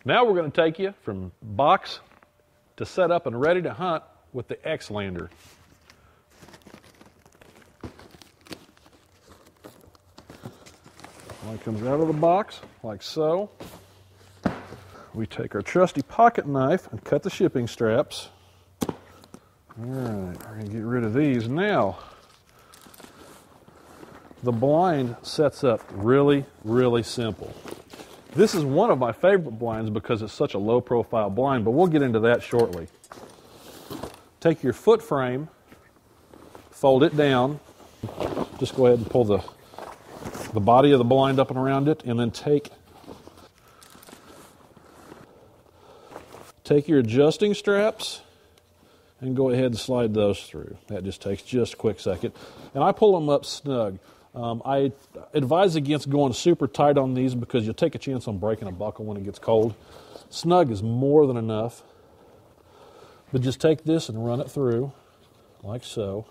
Now we're going to take you from box to set up and ready to hunt with the X-Lander. It comes out of the box like so. We take our trusty pocket knife and cut the shipping straps. All right, we're going to get rid of these. Now, the blind sets up really, really simple. This is one of my favorite blinds because it's such a low profile blind, but we'll get into that shortly. Take your foot frame, fold it down, just go ahead and pull the body of the blind up and around it, and then take your adjusting straps and go ahead and slide those through. That just takes just a quick second. And I pull them up snug. I advise against going super tight on these because you'll take a chance on breaking a buckle when it gets cold. Snug is more than enough. But just take this and run it through like so.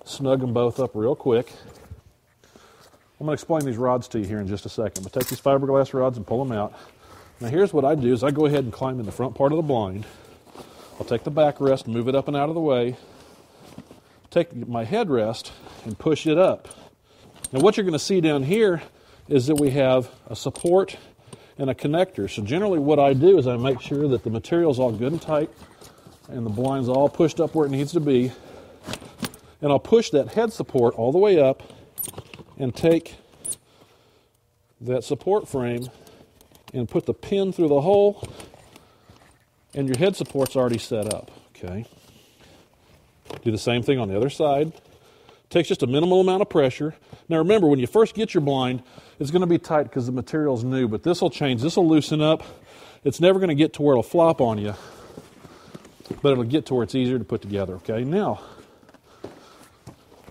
Snug them both up real quick. I'm going to explain these rods to you here in just a second. But take these fiberglass rods and pull them out. Now here's what I do is I go ahead and climb in the front part of the blind. I'll take the backrest, move it up and out of the way. Take my headrest and push it up. Now what you're going to see down here is that we have a support and a connector. So generally what I do is I make sure that the material's all good and tight and the blind's all pushed up where it needs to be. And I'll push that head support all the way up and take that support frame and put the pin through the hole, and your head support's already set up, okay? Do the same thing on the other side. Takes just a minimal amount of pressure. Now remember, when you first get your blind, it's going to be tight because the material's new, but this will change. This will loosen up. It's never going to get to where it'll flop on you, but it'll get to where it's easier to put together, okay? Now,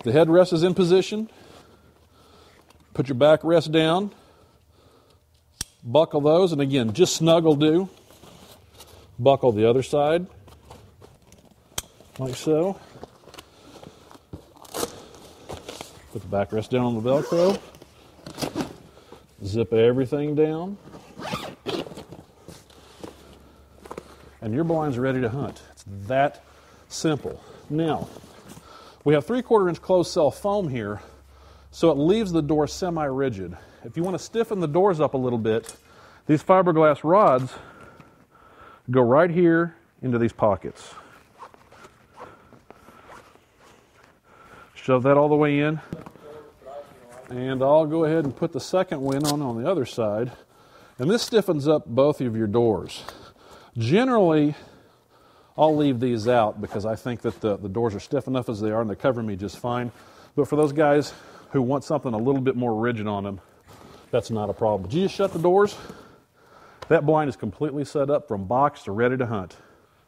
the headrest is in position. Put your backrest down. Buckle those, and again, just snug will do. Buckle the other side, like so. Put the backrest down on the Velcro. Zip everything down. And your blind's ready to hunt. It's that simple. Now, we have 3/4 inch closed cell foam here, so it leaves the door semi-rigid. If you want to stiffen the doors up a little bit, these fiberglass rods go right here into these pockets. Shove that all the way in. And I'll go ahead and put the second one on the other side. And this stiffens up both of your doors. Generally, I'll leave these out because I think that the doors are stiff enough as they are and they cover me just fine. But for those guys who want something a little bit more rigid on them, that's not a problem. But you just shut the doors. That blind is completely set up from box to ready to hunt.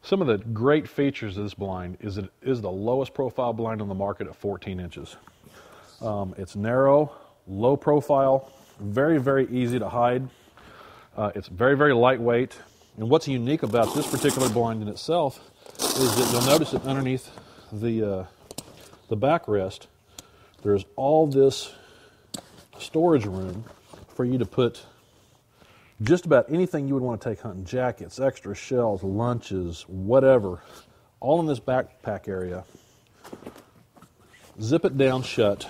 Some of the great features of this blind is it is the lowest profile blind on the market at 14 inches. It's narrow, low profile, very, very easy to hide. It's very, very lightweight. And what's unique about this particular blind in itself is that you'll notice that underneath the backrest, there's all this storage room for you to put just about anything you would want to take hunting. Jackets, extra shells, lunches, whatever, all in this backpack area. Zip it down shut,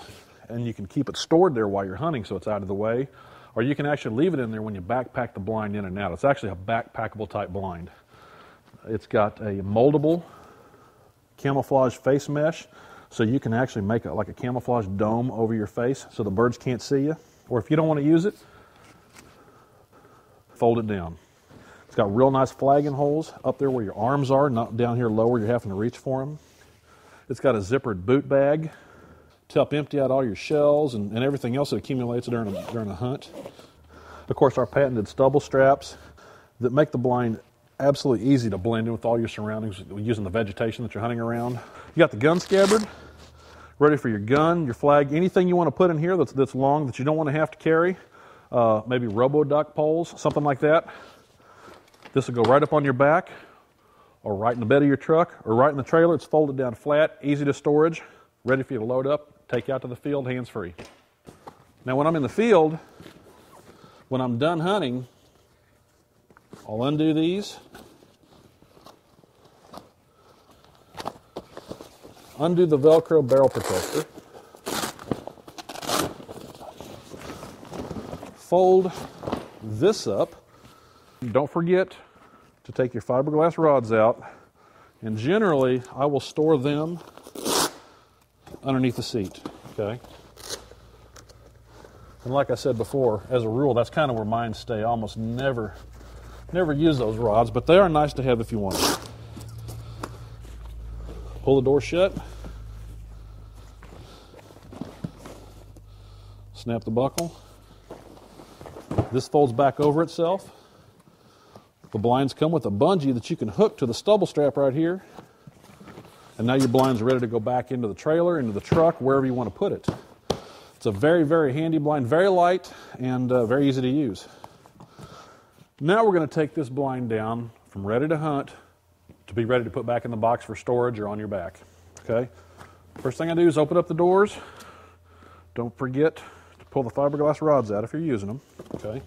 and you can keep it stored there while you're hunting so it's out of the way, or you can actually leave it in there when you backpack the blind in and out. It's actually a backpackable type blind. It's got a moldable camouflage face mesh, so you can actually make it like a camouflage dome over your face so the birds can't see you. Or if you don't want to use it, fold it down. It's got real nice flagging holes up there where your arms are, not down here low where you're having to reach for them. It's got a zippered boot bag to help empty out all your shells and everything else that accumulates during a hunt. Of course, our patented stubble straps that make the blind absolutely easy to blend in with all your surroundings using the vegetation that you're hunting around. You got the gun scabbard, ready for your gun, your flag, anything you want to put in here that's long that you don't want to have to carry. Maybe robo-duck poles, something like that. This will go right up on your back, or right in the bed of your truck, or right in the trailer. It's folded down flat, easy to storage, ready for you to load up, take out to the field, hands-free. Now when I'm in the field, When I'm done hunting, I'll undo these, undo the Velcro barrel protector, fold this up. Don't forget to take your fiberglass rods out, and generally I will store them underneath the seat, okay? And like I said before, as a rule, that's kind of where mine stay. I almost never use those rods, but they are nice to have if you want them. Pull the door shut. Snap the buckle. This folds back over itself. The blinds come with a bungee that you can hook to the stubble strap right here. And now your blinds are ready to go back into the trailer, into the truck, wherever you want to put it. It's a very, very handy blind, very light and very easy to use. Now we're going to take this blind down from ready to hunt to be ready to put back in the box for storage or on your back. Okay? First thing I do is open up the doors. Don't forget to pull the fiberglass rods out if you're using them. Okay?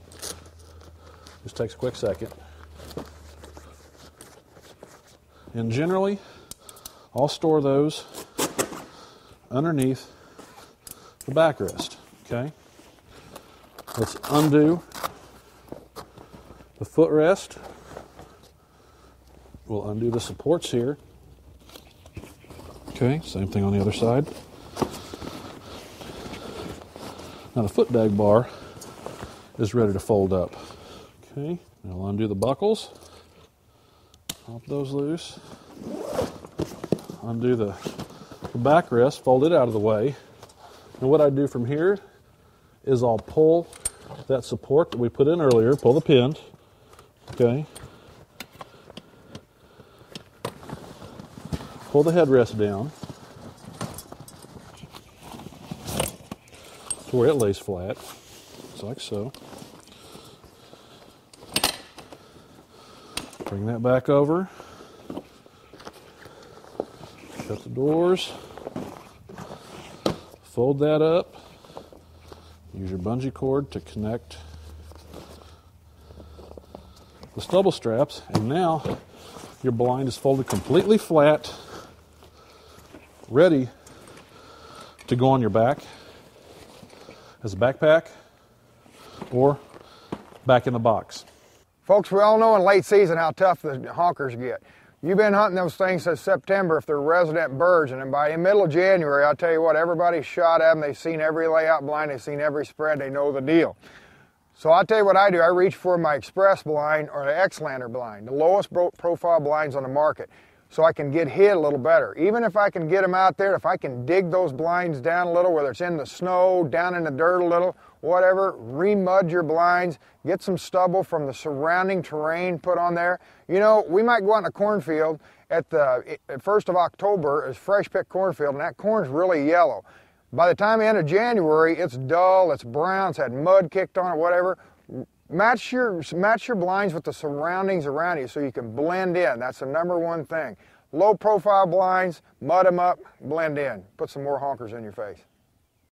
Just takes a quick second. And generally, I'll store those underneath the backrest. Okay? Let's undo the footrest. We'll undo the supports here. Okay, same thing on the other side. Now the foot dag bar is ready to fold up. Okay, now I'll undo the buckles. Pop those loose. Undo the backrest, fold it out of the way. And what I do from here is I'll pull that support that we put in earlier, pull the pin, okay? Pull the headrest down to where it lays flat, just like so. Bring that back over. Shut the doors. Fold that up. Use your bungee cord to connect the stubble straps, and now your blind is folded completely flat, ready to go on your back as a backpack or back in the box. Folks, we all know in late season how tough the honkers get. You've been hunting those things since September if they're resident birds, and then by the middle of January, I'll tell you what, everybody's shot at them. They've seen every layout blind, they've seen every spread, they know the deal. So I'll tell you what I do. I reach for my express blind or the X-Lander blind, the lowest profile blinds on the market, so I can get hit a little better. Even if I can get them out there, if I can dig those blinds down a little, whether it's in the snow, down in the dirt a little, whatever, remud your blinds, get some stubble from the surrounding terrain put on there. You know, we might go out in a cornfield at the 1st of October, it's fresh picked cornfield, and that corn's really yellow. By the time the end of January, it's dull, it's brown, it's had mud kicked on it, whatever. Match your blinds with the surroundings around you so you can blend in. That's the number one thing. Low profile blinds, mud them up, blend in. Put some more honkers in your face.